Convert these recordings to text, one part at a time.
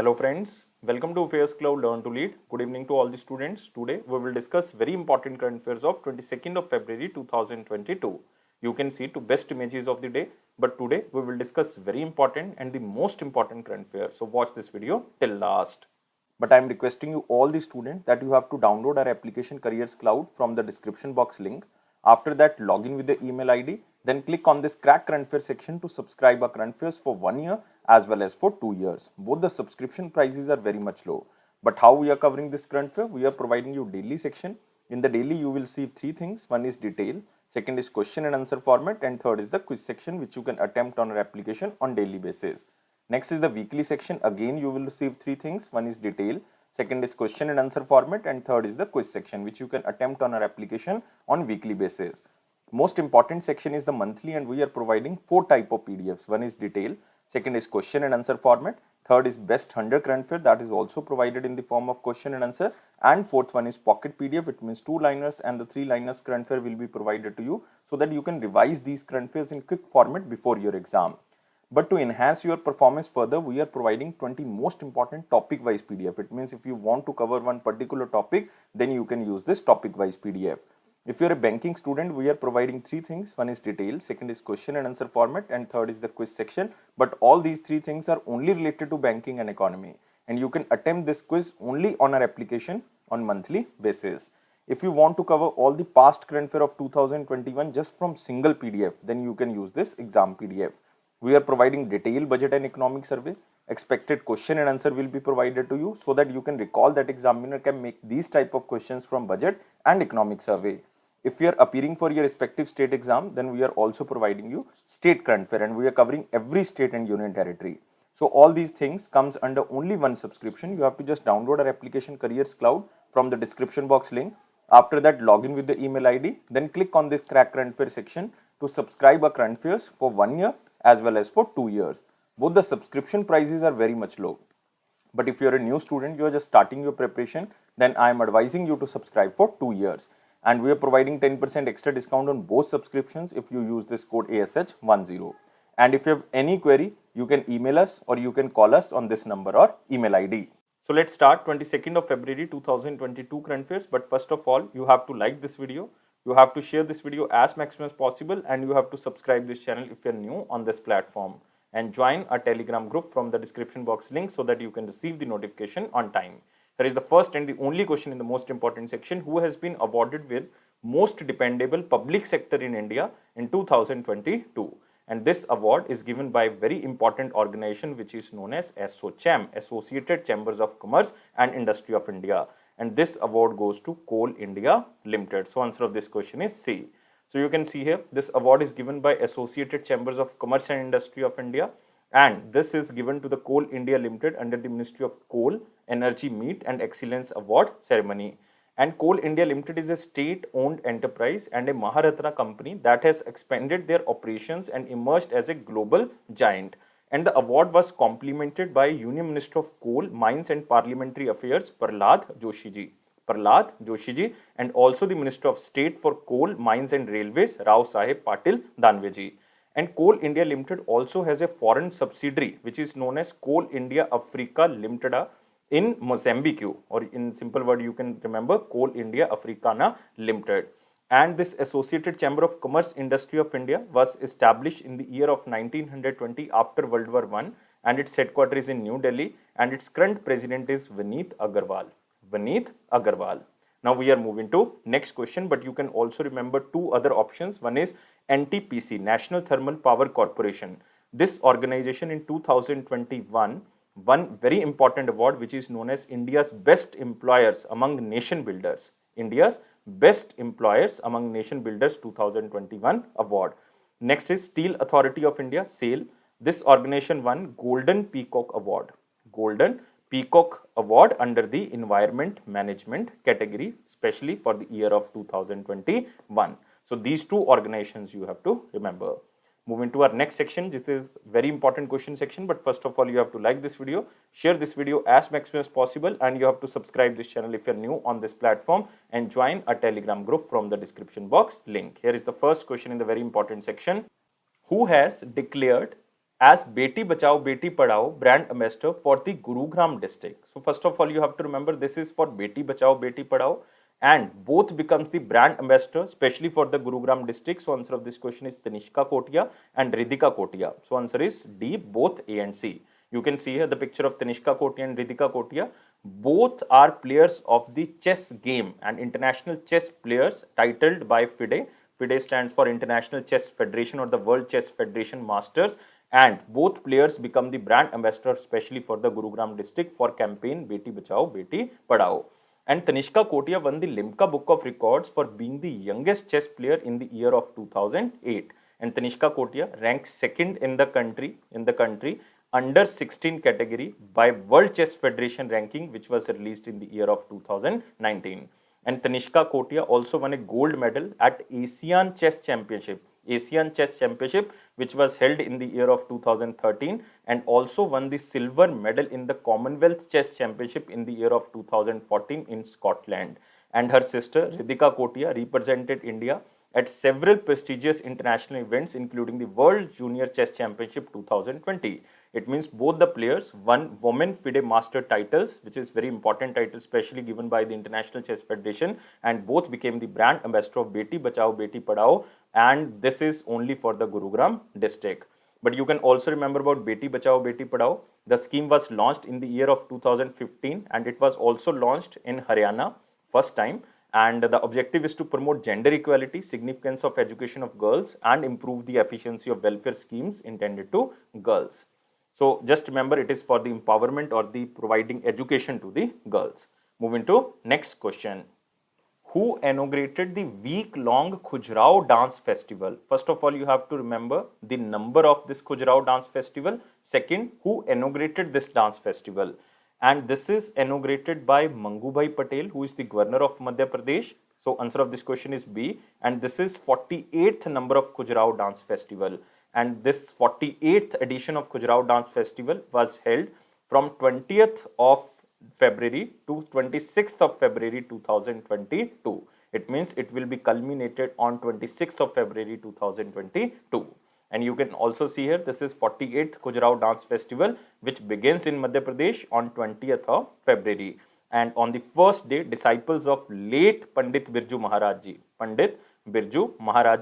Hello friends, welcome to Affairscloud Learn to Lead. Good evening to all the students. Today we will discuss very important current affairs of 22nd of February 2022. You can see two best images of the day, but today we will discuss very important and the most important current affairs. So watch this video till last. But I am requesting you all the students that you have to download our application Careers Cloud from the description box link. After that, log in with the email ID. Then click on this Crack Current Affairs section to subscribe our current affairs for 1 year as well as for 2 years. Both the subscription prices are very much low. But how we are covering this current affair? We are providing you daily section. In the daily, you will see three things. One is detail, second is question and answer format, and third is the quiz section which you can attempt on our application on daily basis. Next is the weekly section. Again, you will receive three things. One is detail, second is question and answer format, and third is the quiz section which you can attempt on our application on weekly basis. Most important section is the monthly, and we are providing four type of PDFs. One is detail, second is question and answer format, third is best 100 current affair that is also provided in the form of question and answer, and fourth one is pocket PDF. It means 2 liners and the 3 liners current affair will be provided to you so that you can revise these current affairs in quick format before your exam. But to enhance your performance further, we are providing 20 most important topic wise PDF. It means if you want to cover one particular topic, then you can use this topic wise PDF. If you are a banking student, we are providing three things. One is detail, second is question and answer format, and third is the quiz section. But all these three things are only related to banking and economy. And you can attempt this quiz only on our application on monthly basis. If you want to cover all the past current affair of 2021 just from single PDF, then you can use this exam PDF. We are providing detailed budget and economic survey. Expected question and answer will be provided to you so that you can recall that examiner can make these type of questions from budget and economic survey. If you are appearing for your respective state exam, then we are also providing you state current affair, and we are covering every state and union territory. So all these things comes under only one subscription. You have to just download our application Careers Cloud from the description box link. After that, log in with the email ID. Then click on this Crack Current Affair section to subscribe our current affairs for 1 year as well as for 2 years. Both the subscription prices are very much low. But if you are a new student, you are just starting your preparation, then I am advising you to subscribe for 2 years. And we are providing 10% extra discount on both subscriptions if you use this code ASH10. And if you have any query, you can email us or you can call us on this number or email ID. So let's start 22nd of February 2022 current affairs. But first of all, you have to like this video. You have to share this video as maximum as possible, and you have to subscribe this channel if you are new on this platform, and join our Telegram group from the description box link so that you can receive the notification on time. Here is the first and the only question in the most important section. Who has been awarded with most dependable public sector in India in 2022? And this award is given by a very important organization which is known as ASSOCHAM, Associated Chambers of Commerce and Industry of India. And this award goes to Coal India Limited. So answer of this question is C. So you can see here, this award is given by Associated Chambers of Commerce and Industry of India. And this is given to the Coal India Limited under the Ministry of Coal, Energy, Meat and Excellence Award ceremony. And Coal India Limited is a state-owned enterprise and a Maharatna company that has expanded their operations and emerged as a global giant. And the award was complemented by Union Minister of Coal, Mines and Parliamentary Affairs, Prahlad Joshiji, and also the Minister of State for Coal, Mines and Railways, Rao Saheb Patil Danveji. And Coal India Limited also has a foreign subsidiary which is known as Coal India Africa Limited in Mozambique, or in simple word you can remember Coal India Africana Limited. And this Associated Chamber of Commerce Industry of India was established in the year of 1920 after World War I, and its headquarters is in New Delhi, and its current president is Vineet Agarwal. Now we are moving to next question, but you can also remember two other options. One is NTPC, National Thermal Power Corporation. This organization in 2021 won very important award which is known as India's Best Employers Among Nation Builders. India's Best Employers Among Nation Builders 2021 award. Next is Steel Authority of India, SAIL. This organization won Golden Peacock Award. Golden Peacock Award under the Environment Management category, especially for the year of 2021. So these two organizations you have to remember. Moving to our next section, this is very important question section, but first of all you have to like this video, share this video as maximum as possible, and you have to subscribe this channel if you are new on this platform, and join our Telegram group from the description box link. Here is the first question in the very important section. Who has declared as Beti Bachao, Beti Padhao brand ambassador for the Gurugram district. So first of all, you have to remember this is for Beti Bachao, Beti Padhao, and both becomes the brand ambassador, especially for the Gurugram district. So answer of this question is Tanishka Kotia and Ridhika Kotia. So answer is D, both A and C. You can see here the picture of Tanishka Kotia and Ridhika Kotia. Both are players of the chess game and international chess players titled by FIDE. FIDE stands for International Chess Federation or the World Chess Federation Masters, and both players become the brand ambassador especially for the Gurugram district for campaign Beti Bachao, Beti Padhao. And Tanishka Kotia won the Limca Book of Records for being the youngest chess player in the year of 2008. And Tanishka Kotia ranks second in the country under 16 category by World Chess Federation ranking, which was released in the year of 2019. And Tanishka Kotia also won a gold medal at Asian Chess Championship, which was held in the year of 2013, and also won the silver medal in the Commonwealth Chess Championship in the year of 2014 in Scotland. And her sister Ridhika Kotia represented India at several prestigious international events, including the World Junior Chess Championship 2020. It means both the players won Women FIDE Master titles, which is very important title, especially given by the International Chess Federation, and both became the brand ambassador of Beti Bachao, Beti Padhao, and this is only for the Gurugram district. But you can also remember about Beti Bachao, Beti Padhao. The scheme was launched in the year of 2015, and it was also launched in Haryana first time. And the objective is to promote gender equality, significance of education of girls, and improve the efficiency of welfare schemes intended to girls. So just remember, it is for the empowerment or the providing education to the girls. Moving to next question. Who inaugurated the week-long Khajuraho dance festival? First of all, you have to remember the number of this Khajuraho dance festival. Second, who inaugurated this dance festival? And this is inaugurated by Mangubhai Patel, who is the governor of Madhya Pradesh. So answer of this question is B, and this is 48th number of Khajuraho dance festival. And this 48th edition of Khajuraho dance festival was held from 20th of February to 26th of February 2022. It means it will be culminated on 26th of February 2022. And you can also see here, this is 48th Khajuraho Dance Festival, which begins in Madhya Pradesh on 20th of February. And on the first day, disciples of late Pandit Birju Maharaj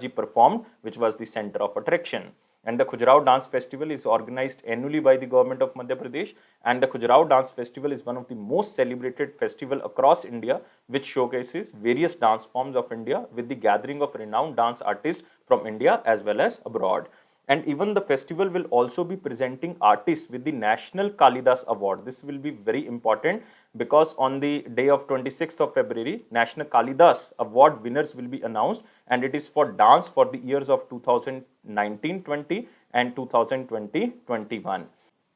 Ji performed, which was the center of attraction. And the Khajuraho Dance Festival is organized annually by the government of Madhya Pradesh. And the Khajuraho Dance Festival is one of the most celebrated festival across India, which showcases various dance forms of India with the gathering of renowned dance artists from India as well as abroad. And even the festival will also be presenting artists with the National Kalidas Award. This will be very important because on the day of 26th of February, National Kalidas Award winners will be announced, and it is for dance for the years of 2019-20 and 2020-21.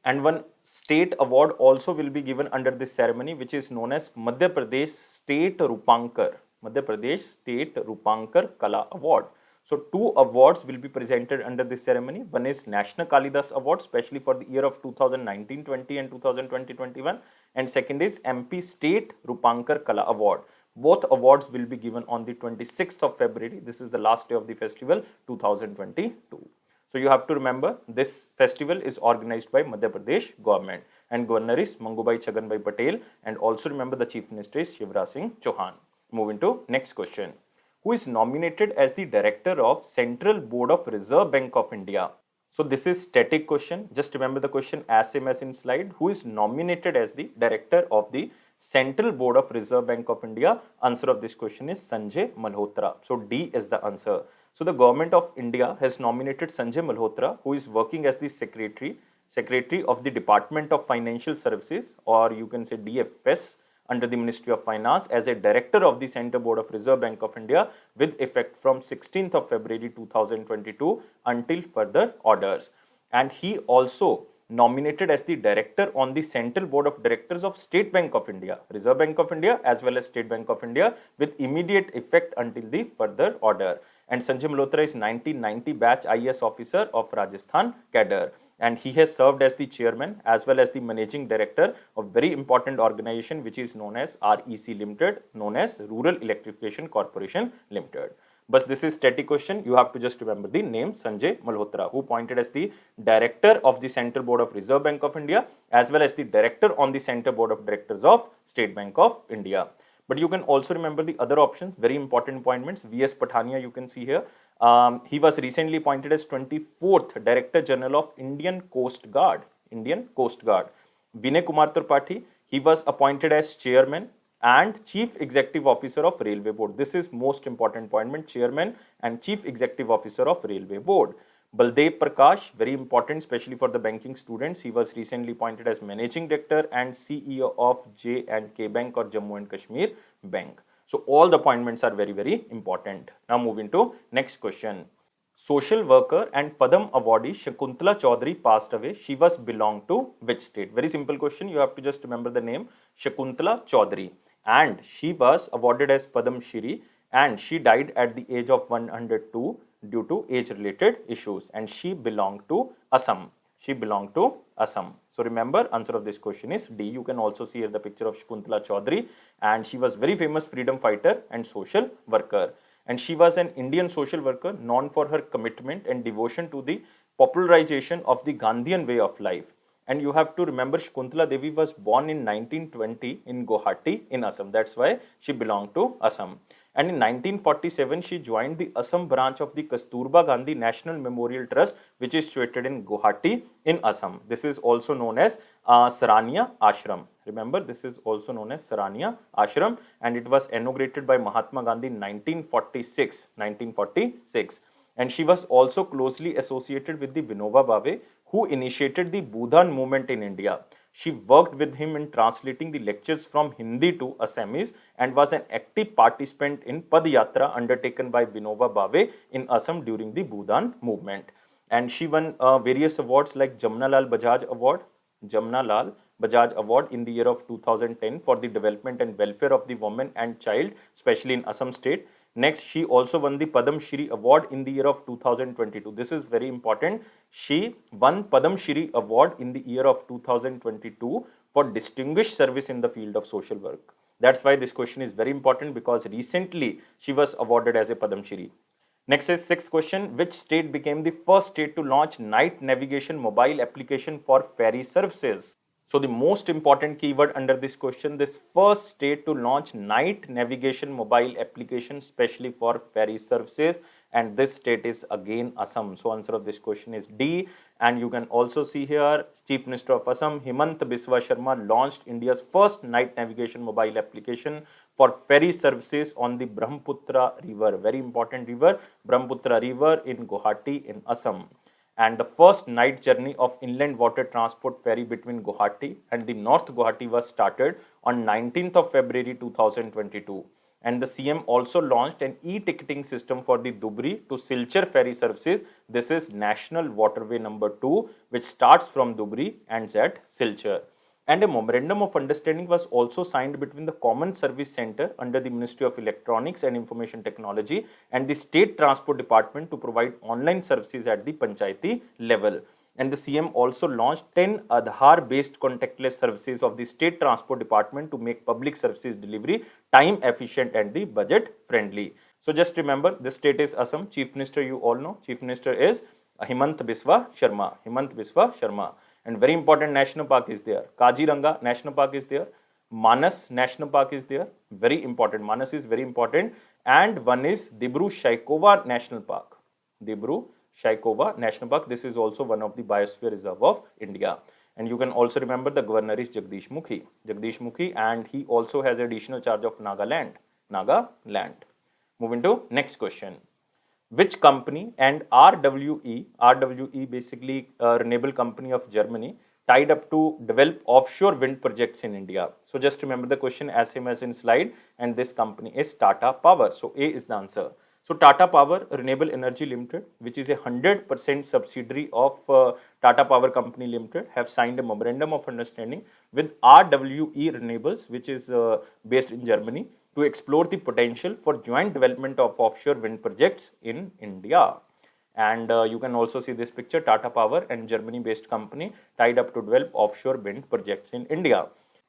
And one state award also will be given under this ceremony, which is known as Madhya Pradesh State Rupankar Kala Award. So two awards will be presented under this ceremony. One is National Kalidas Award, especially for the year of 2019-20 and 2020-21. And second is MP State Rupankar Kala Award. Both awards will be given on the 26th of February. This is the last day of the festival, 2022. So you have to remember, this festival is organized by Madhya Pradesh government, and governor is Mangubhai Chhaganbhai Patel, and also remember the chief minister is Shivraj Singh Chauhan. Moving to next question. Who is nominated as the director of Central Board of Reserve Bank of India? So this is static question. Just remember the question as same as in slide. Who is nominated as the director of the Central Board of Reserve Bank of India? Answer of this question is Sanjay Malhotra. So D is the answer. So the government of India has nominated Sanjay Malhotra, who is working as the secretary of the Department of Financial Services, or you can say DFS, under the Ministry of Finance, as a director of the Central Board of Reserve Bank of India with effect from 16th of February 2022 until further orders. And he also nominated as the director on the Central Board of Directors of State Bank of India, Reserve Bank of India as well as State Bank of India with immediate effect until the further order. And Sanjay Malhotra is 1990 batch IAS officer of Rajasthan cadre. And he has served as the chairman as well as the managing director of very important organization which is known as REC Limited, known as Rural Electrification Corporation Limited. But this is static question. You have to just remember the name Sanjay Malhotra, who appointed as the Director of the Central Board of Reserve Bank of India, as well as the Director on the Central Board of Directors of State Bank of India. But you can also remember the other options, very important appointments. V.S. Pathania, you can see here. He was recently appointed as 24th Director General of Indian Coast Guard. Indian Coast Guard. Vinay Kumar Tripathi, he was appointed as Chairman and Chief Executive Officer of Railway Board. This is most important appointment, Chairman and Chief Executive Officer of Railway Board. Baldev Prakash, very important, especially for the banking students. He was recently appointed as Managing Director and CEO of J&K Bank or Jammu and Kashmir Bank. So all the appointments are very, very important. Now moving to next question. Social worker and Padma awardee Shakuntala Choudhary passed away. She was belonged to which state? Very simple question. You have to just remember the name Shakuntala Choudhary. And she was awarded as Padma Shri and she died at the age of 102 due to age-related issues. And she belonged to Assam. She belonged to Assam. So remember, answer of this question is D. You can also see here the picture of Shakuntala Choudhary. And she was very famous freedom fighter and social worker. And she was an Indian social worker known for her commitment and devotion to the popularization of the Gandhian way of life. And you have to remember Shakuntala Devi was born in 1920 in Guwahati in Assam. That's why she belonged to Assam. And in 1947, she joined the Assam branch of the Kasturba Gandhi National Memorial Trust, which is situated in Guwahati in Assam. This is also known as Sarania Ashram. Remember, this is also known as Sarania Ashram, and it was inaugurated by Mahatma Gandhi in 1946. And she was also closely associated with the Vinoba Bhave, who initiated the Bhudan movement in India. She worked with him in translating the lectures from Hindi to Assamese and was an active participant in Padayatra undertaken by Vinoba Bhave in Assam during the Bhudan movement. And she won various awards like Jamnalal Bajaj Award, Jamnalal Bajaj Award in the year of 2010 for the development and welfare of the woman and child, especially in Assam state. Next, she also won the Padma Shri Award in the year of 2022. This is very important. She won Padma Shri Award in the year of 2022 for distinguished service in the field of social work. That's why this question is very important, because recently she was awarded as a Padma Shri. Next is sixth question. Which state became the first state to launch night navigation mobile application for ferry services? So the most important keyword under this question, this first state to launch night navigation mobile application especially for ferry services, and this state is again Assam. So answer of this question is D. And you can also see here Chief Minister of Assam Himant Biswa Sharma launched India's first night navigation mobile application for ferry services on the Brahmaputra River. Very important river, Brahmaputra River in Guwahati in Assam. And the first night journey of inland water transport ferry between Guwahati and the North Guwahati was started on 19th of February 2022. And the CM also launched an e-ticketing system for the Dhubri to Silchar ferry services. This is National Waterway number 2, which starts from Dhubri and ends at Silchar. And a memorandum of understanding was also signed between the Common Service Center under the Ministry of Electronics and Information Technology and the State Transport Department to provide online services at the Panchayati level. And the CM also launched 10 Aadhaar-based contactless services of the State Transport Department to make public services delivery time efficient and the budget friendly. So just remember, this state is Assam. Chief Minister, you all know, Chief Minister is Himant Biswa Sharma. Himant Biswa Sharma. And very important national park is there. Kaziranga National Park is there. Manas National Park is there. Very important. Manas is very important. And one is Dibru-Saikhowa National Park. Dibru-Saikhowa National Park. This is also one of the Biosphere Reserve of India. And you can also remember the governor is Jagdish Mukhi. Jagdish Mukhi, and he also has additional charge of Nagaland. Moving to next question. Which company and RWE basically a renewable company of Germany, tied up to develop offshore wind projects in India? So just remember the question as same as in slide, and this company is Tata Power. So A is the answer. So Tata Power Renewable Energy Limited, which is a 100% subsidiary of Tata Power Company Limited, have signed a memorandum of understanding with RWE Renewables, which is based in Germany, to explore the potential for joint development of offshore wind projects in India. And you can also see this picture, Tata Power and Germany-based company tied up to develop offshore wind projects in India.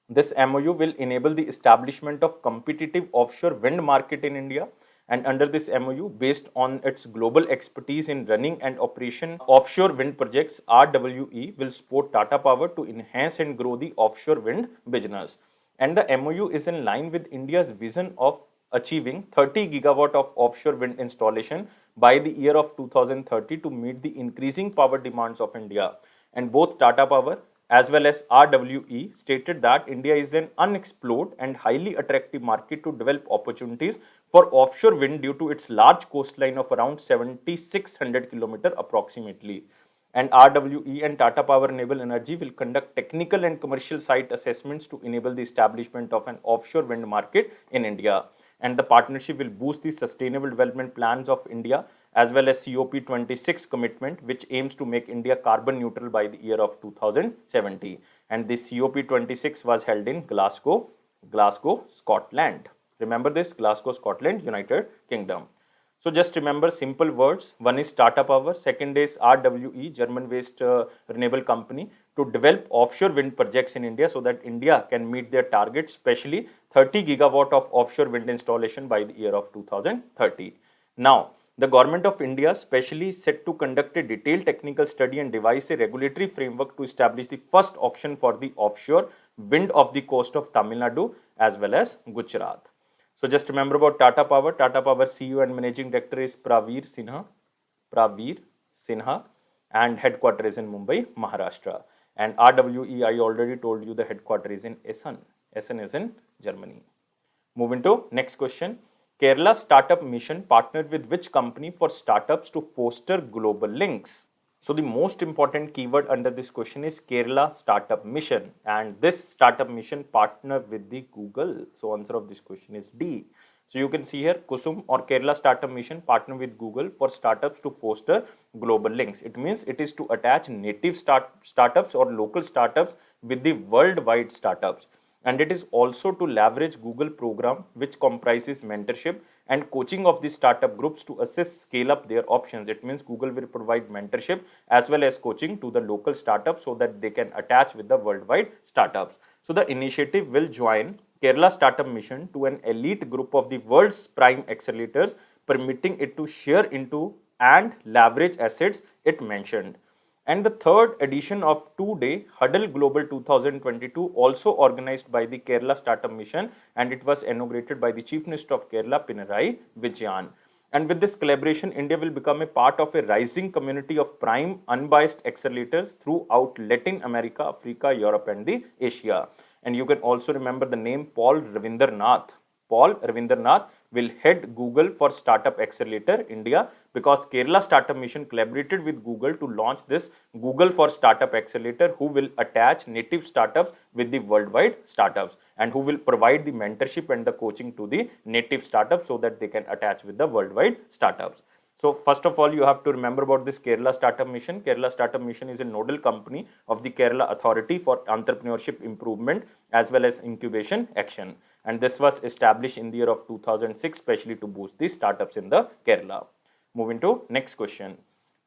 This MOU will enable the establishment of competitive offshore wind market in India, And under this MOU, based on its global expertise in running and operation offshore wind projects, RWE will support Tata Power to enhance and grow the offshore wind business. And the MOU is in line with India's vision of achieving 30 gigawatt of offshore wind installation by the year of 2030 to meet the increasing power demands of India. And both Tata Power as well as RWE stated that India is an unexplored and highly attractive market to develop opportunities for offshore wind due to its large coastline of around 7,600 km approximately. And RWE and Tata Power Naval Energy will conduct technical and commercial site assessments to enable the establishment of an offshore wind market in India. And the partnership will boost the sustainable development plans of India as well as COP26 commitment, which aims to make India carbon neutral by the year of 2070. And this COP26 was held in Glasgow, Scotland. Remember this, Glasgow, Scotland, United Kingdom. So just remember simple words. One is Tata Power, second is RWE, German-based renewable company, to develop offshore wind projects in India so that India can meet their targets, especially 30 gigawatt of offshore wind installation by the year of 2030. Now, the government of India specially set to conduct a detailed technical study and devise a regulatory framework to establish the first auction for the offshore wind off the coast of Tamil Nadu as well as Gujarat. So just remember about Tata Power. Tata Power CEO and Managing Director is Praveer Sinha, and headquarters is in Mumbai, Maharashtra. And RWE, I already told you the headquarters is in Essen. Essen is in Germany. Moving to next question. Kerala Startup Mission partnered with which company for startups to foster global links? So the most important keyword under this question is Kerala Startup Mission, and this startup mission partnered with the Google. So answer of this question is D. So you can see here KSUM or Kerala Startup Mission partner with Google for startups to foster global links. It means it is to attach native startups or local startups with the worldwide startups. And it is also to leverage Google program, which comprises mentorship and coaching of the startup groups to assist scale up their options. It means Google will provide mentorship as well as coaching to the local startups so that they can attach with the worldwide startups. So the initiative will join Kerala Startup Mission to an elite group of the world's prime accelerators, permitting it to share into and leverage assets it mentioned. And the third edition of two-day Huddle Global 2022, also organized by the Kerala Startup Mission, and it was inaugurated by the Chief Minister of Kerala, Pinarayi Vijayan. And with this collaboration, India will become a part of a rising community of prime, unbiased accelerators throughout Latin America, Africa, Europe, and the Asia. And you can also remember the name Paul Ravindranath. Paul Ravindranath will head Google for Startup Accelerator India, because Kerala Startup Mission collaborated with Google to launch this Google for Startup Accelerator, who will attach native startups with the worldwide startups and who will provide the mentorship and the coaching to the native startups so that they can attach with the worldwide startups. So first of all, you have to remember about this Kerala Startup Mission. Kerala Startup Mission is a nodal company of the Kerala Authority for Entrepreneurship Improvement as well as Incubation Action. And this was established in the year of 2006, especially to boost the startups in the Kerala. Moving to next question.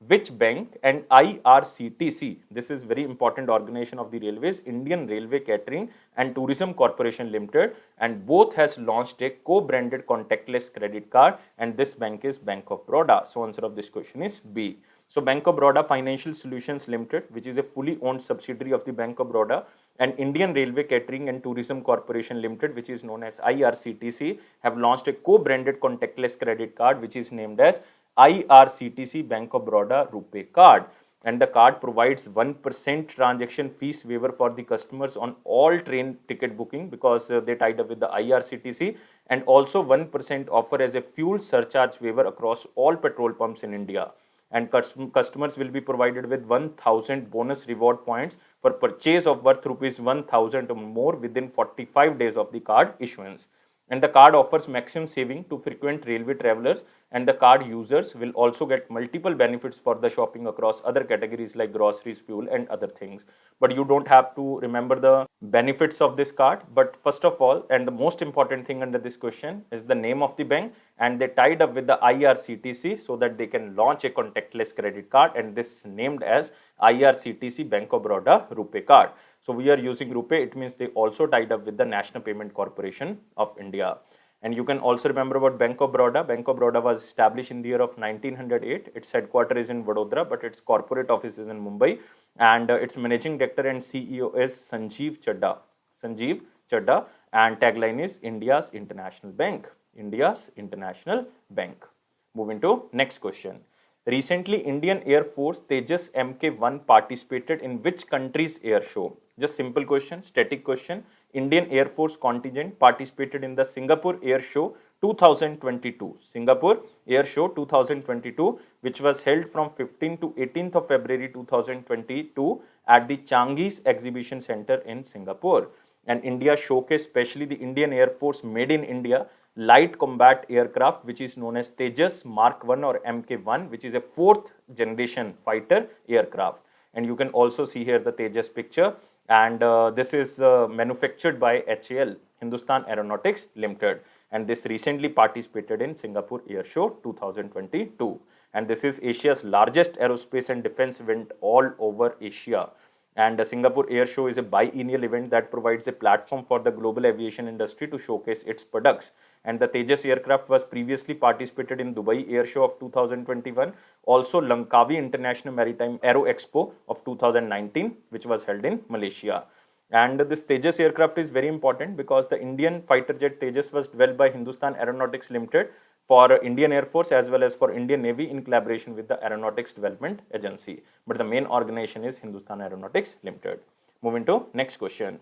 Which bank and IRCTC, this is very important organization of the railways, Indian Railway Catering and Tourism Corporation Limited, and both has launched a co-branded contactless credit card, and this bank is Bank of Baroda. So answer of this question is B. So Bank of Baroda Financial Solutions Limited, which is a fully owned subsidiary of the Bank of Baroda, and Indian Railway Catering and Tourism Corporation Limited, which is known as IRCTC, have launched a co-branded contactless credit card, which is named as IRCTC Bank of Baroda RuPay card. And the card provides 1% transaction fees waiver for the customers on all train ticket booking, because they tied up with the IRCTC, and also 1% offer as a fuel surcharge waiver across all petrol pumps in India. And customers will be provided with 1000 bonus reward points for purchase of worth rupees 1000 or more within 45 days of the card issuance. And the card offers maximum saving to frequent railway travelers, and the card users will also get multiple benefits for the shopping across other categories like groceries, fuel, and other things. But you don't have to remember the benefits of this card. But first of all, and the most important thing under this question is the name of the bank, and they tied up with the IRCTC so that they can launch a contactless credit card, and this named as IRCTC Bank of Baroda RuPay card. So we are using RuPay, it means they also tied up with the National Payment Corporation of India. And you can also remember about Bank of Baroda. Bank of Baroda was established in the year of 1908. Its headquarters is in Vadodara, but its corporate office is in Mumbai. And its managing director and CEO is Sanjeev Chadha. Sanjeev Chadha. And tagline is India's International Bank. India's International Bank. Moving to next question. Recently, Indian Air Force Tejas Mk1 participated in which country's air show? Just simple question, static question. Indian Air Force contingent participated in the Singapore Air Show 2022. Singapore Air Show 2022, which was held from 15th to 18th of February 2022 at the Changi's Exhibition Center in Singapore. And India showcased especially the Indian Air Force Made in India light combat aircraft, which is known as Tejas Mark 1 or Mk1, which is a 4th generation fighter aircraft. And you can also see here the Tejas picture. And this is manufactured by HAL, Hindustan Aeronautics Limited. And this recently participated in Singapore Air Show 2022. And this is Asia's largest aerospace and defense event all over Asia. And the Singapore Air Show is a biennial event that provides a platform for the global aviation industry to showcase its products. And the Tejas aircraft was previously participated in Dubai Air Show of 2021, also Langkawi International Maritime Aero Expo of 2019, which was held in Malaysia. And this Tejas aircraft is very important because the Indian fighter jet Tejas was developed by Hindustan Aeronautics Limited for Indian Air Force as well as for Indian Navy in collaboration with the Aeronautics Development Agency. But the main organization is Hindustan Aeronautics Limited. Moving to next question.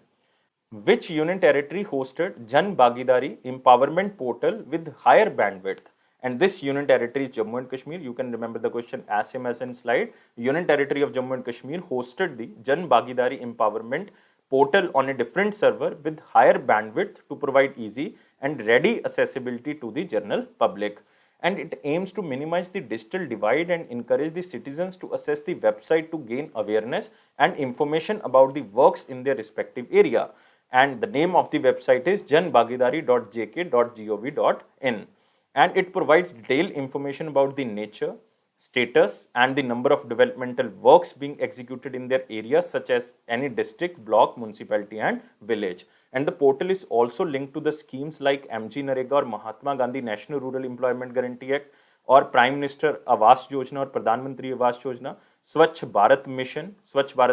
Which union territory hosted Jan Bhagidari Empowerment Portal with higher bandwidth? And this union territory is Jammu and Kashmir. You can remember the question as same as in slide. Union territory of Jammu and Kashmir hosted the Jan Bhagidari Empowerment Portal on a different server with higher bandwidth to provide easy and ready accessibility to the general public. And it aims to minimize the digital divide and encourage the citizens to access the website to gain awareness and information about the works in their respective area. And the name of the website is janbhagidari.jk.gov.in. And it provides detailed information about the nature, status, and the number of developmental works being executed in their areas, such as any district, block, municipality, and village. And the portal is also linked to the schemes like MG Narega or Mahatma Gandhi National Rural Employment Guarantee Act, or Prime Minister Awas Yojana or Pradhan Mantri Awas Yojana, Swachh Bharat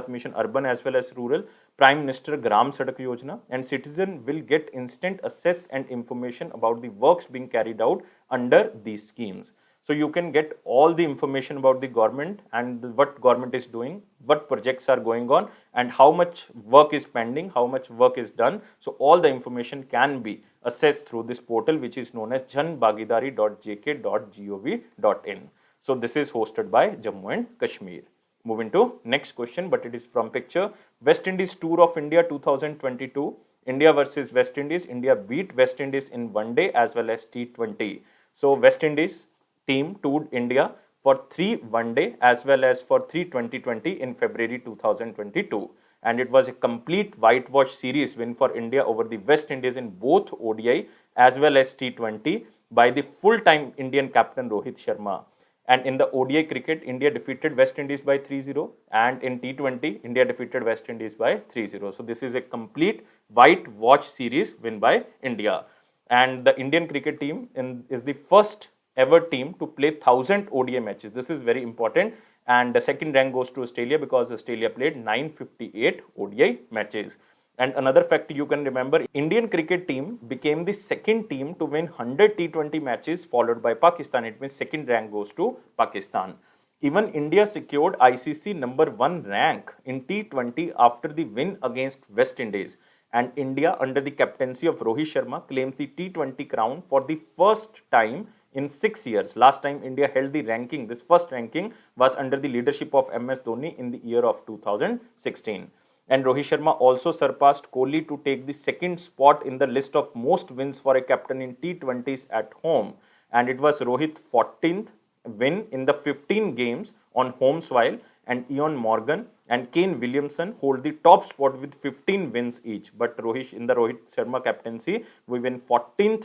Mission urban as well as rural, Prime Minister Gram Sadak Yojana, and citizen will get instant access and information about the works being carried out under these schemes. So you can get all the information about the government and what government is doing, what projects are going on, and how much work is pending, how much work is done. So all the information can be accessed through this portal, which is known as janbhagidari.jk.gov.in. So this is hosted by Jammu and Kashmir. Moving to next question, but it is from picture. West Indies Tour of India 2022. India versus West Indies. India beat West Indies in one day as well as T20. So West Indies team toured India for 3 one-day as well as for 3 2020 in February 2022. And it was a complete whitewash series win for India over the West Indies in both ODI as well as T20 by the full-time Indian captain Rohit Sharma. And in the ODI cricket, India defeated West Indies by 3-0. And in T20, India defeated West Indies by 3-0. So this is a complete whitewash series win by India. And the Indian cricket team is the first ever team to play 1000 ODI matches. This is very important. And the second rank goes to Australia because Australia played 958 ODI matches. And another fact you can remember, Indian cricket team became the second team to win 100 T20 matches followed by Pakistan. It means second rank goes to Pakistan. Even India secured ICC number 1 rank in T20 after the win against West Indies. And India under the captaincy of Rohit Sharma claims the T20 crown for the first time in 6 years. Last time India held the ranking, this first ranking was under the leadership of MS Dhoni in the year of 2016. And Rohit Sharma also surpassed Kohli to take the second spot in the list of most wins for a captain in T20s at home. And it was Rohit's 14th win in the 15 games on home soil, and Ian Morgan and Kane Williamson hold the top spot with 15 wins each. But in the Rohit Sharma captaincy, we win 14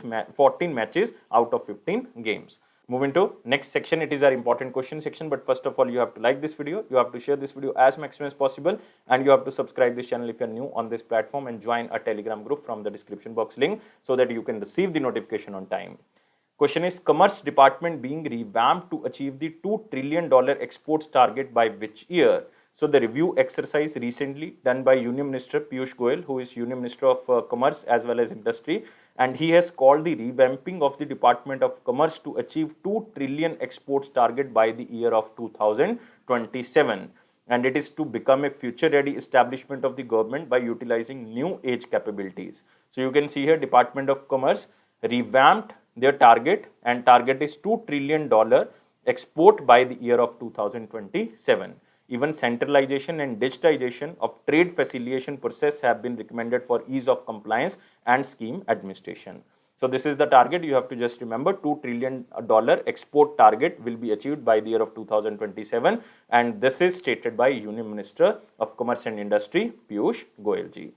matches out of 15 games. Moving to next section, it is our important question section. But first of all, you have to like this video, you have to share this video as maximum as possible, and you have to subscribe this channel if you are new on this platform, and join a Telegram group from the description box link so that you can receive the notification on time. Question is, Commerce Department being revamped to achieve the $2 trillion exports target by which year? So the review exercise recently done by Union Minister Piyush Goyal, who is Union Minister of Commerce as well as Industry, and he has called the revamping of the Department of Commerce to achieve 2 trillion exports target by the year of 2027. And it is to become a future-ready establishment of the government by utilizing new age capabilities. So you can see here Department of Commerce revamped their target, and target is $2 trillion export by the year of 2027. Even centralization and digitization of trade facilitation process have been recommended for ease of compliance and scheme administration. So this is the target. You have to just remember $2 trillion export target will be achieved by the year of 2027, and this is stated by Union Minister of Commerce and Industry Piyush Goyal ji.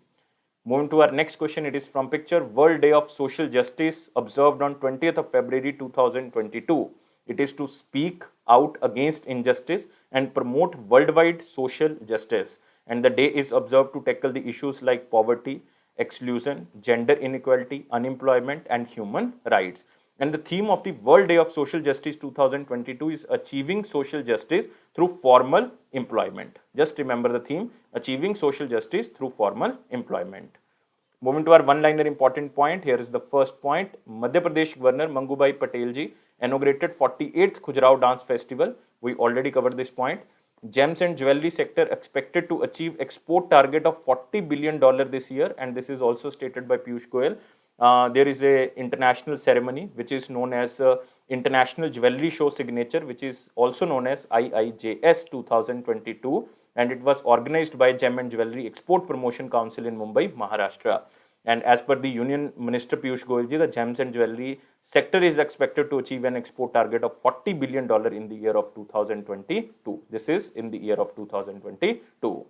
Moving to our next question, it is from picture. World Day of Social Justice observed on 20th of February 2022. It is to speak out against injustice and promote worldwide social justice. And the day is observed to tackle the issues like poverty, exclusion, gender inequality, unemployment, and human rights. And the theme of the World Day of Social Justice 2022 is achieving social justice through formal employment. Just remember the theme, achieving social justice through formal employment. Moving to our one-liner important point, here is the first point. Madhya Pradesh Governor Mangubhai Patel ji inaugurated 48th Khajuraho Dance Festival. We already covered this point. Gems and jewelry sector expected to achieve export target of $40 billion this year, and this is also stated by Piyush Goyal. There is a international ceremony which is known as International Jewelry Show Signature, which is also known as IIJS 2022, and it was organized by Gem and Jewelry Export Promotion Council in Mumbai, Maharashtra. And as per the Union Minister Piyush Goyal ji, the gems and jewelry sector is expected to achieve an export target of $40 billion in the year of 2022. This is in the year of 2022.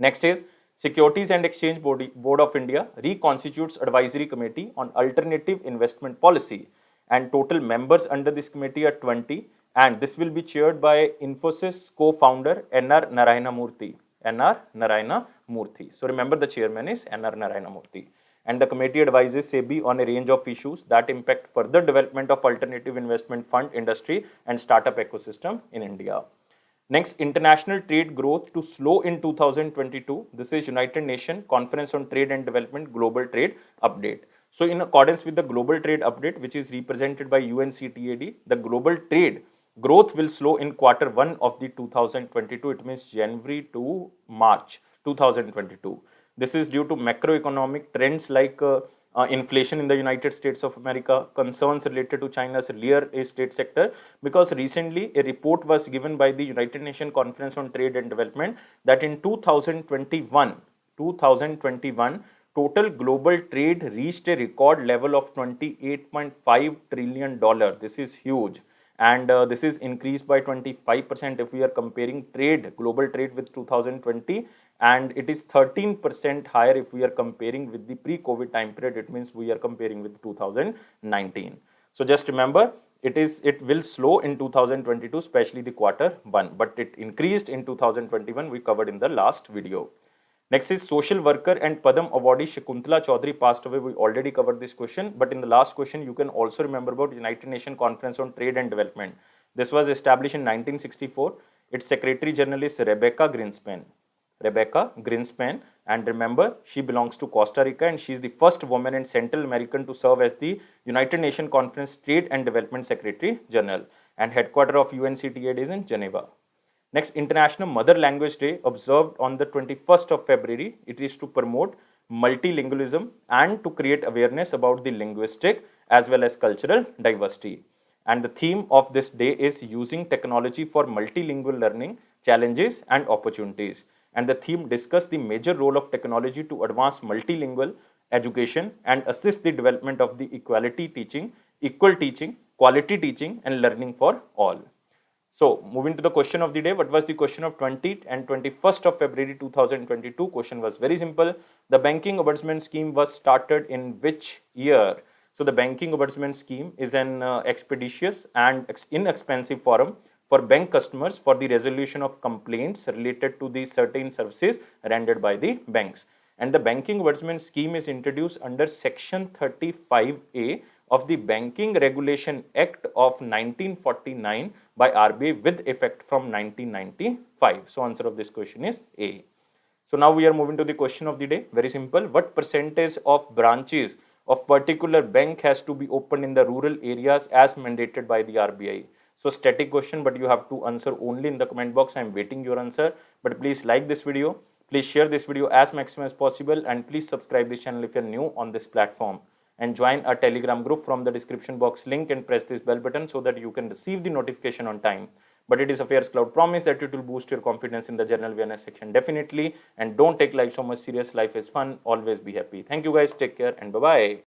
Next is, Securities and Exchange Board of India reconstitutes advisory committee on alternative investment policy, and total members under this committee are 20, and this will be chaired by Infosys co-founder N.R. Narayana Murthy. N.R. Narayana Murthy. So remember, the chairman is N.R. Narayana Murthy. And the committee advises SEBI on a range of issues that impact further development of alternative investment fund industry and startup ecosystem in India. Next, international trade growth to slow in 2022. This is United Nations Conference on Trade and Development Global Trade Update. So in accordance with the Global Trade Update, which is represented by UNCTAD, the global trade growth will slow in Q1 of the 2022. It means January to March 2022. This is due to macroeconomic trends like inflation in the United States of America, concerns related to China's real estate sector, because recently a report was given by the United Nations Conference on Trade and Development that in 2021, total global trade reached a record level of $28.5 trillion. This is huge. And this is increased by 25% if we are comparing global trade with 2020, and it is 13% higher if we are comparing with the pre-COVID time period. It means we are comparing with 2019. So just remember, it will slow in 2022, especially the Q1, but it increased in 2021. We covered in the last video. Next is social worker and Padma awardee Shakuntala Choudhary passed away. We already covered this question, but in the last question, you can also remember about United Nations Conference on Trade and Development. This was established in 1964. Its Secretary General is Rebecca Greenspan. And remember, she belongs to Costa Rica, and she is the first woman in Central American to serve as the United Nations Conference Trade and Development Secretary General, and headquarters of UNCTAD is in Geneva. Next, International Mother Language Day observed on the 21st of February. It is to promote multilingualism and to create awareness about the linguistic as well as cultural diversity. And the theme of this day is using technology for multilingual learning, challenges and opportunities. And the theme discusses the major role of technology to advance multilingual education and assist the development of the equal teaching, quality teaching and learning for all. So, moving to the question of the day, what was the question of 20th and 21st of February 2022? Question was very simple. The banking ombudsman scheme was started in which year? So, So the banking ombudsman scheme is an expeditious and inexpensive forum for bank customers for the resolution of complaints related to the certain services rendered by the banks. And the banking ombudsman scheme is introduced under section 35A of the Banking Regulation Act of 1949 by RBI with effect from 1995. So answer of this question is A. So now we are moving to the question of the day. Very simple. What percentage of branches of particular bank has to be opened in the rural areas as mandated by the RBI? So static question, but you have to answer only in the comment box. I am waiting your answer. But please like this video. Please share this video as maximum as possible, and please subscribe this channel if you are new on this platform, and join our Telegram group from the description box link and press this bell button so that you can receive the notification on time. But it is Affairscloud promise that it will boost your confidence in the general awareness section definitely. And don't take life so much serious. Life is fun. Always be happy. Thank you guys. Take care and bye-bye.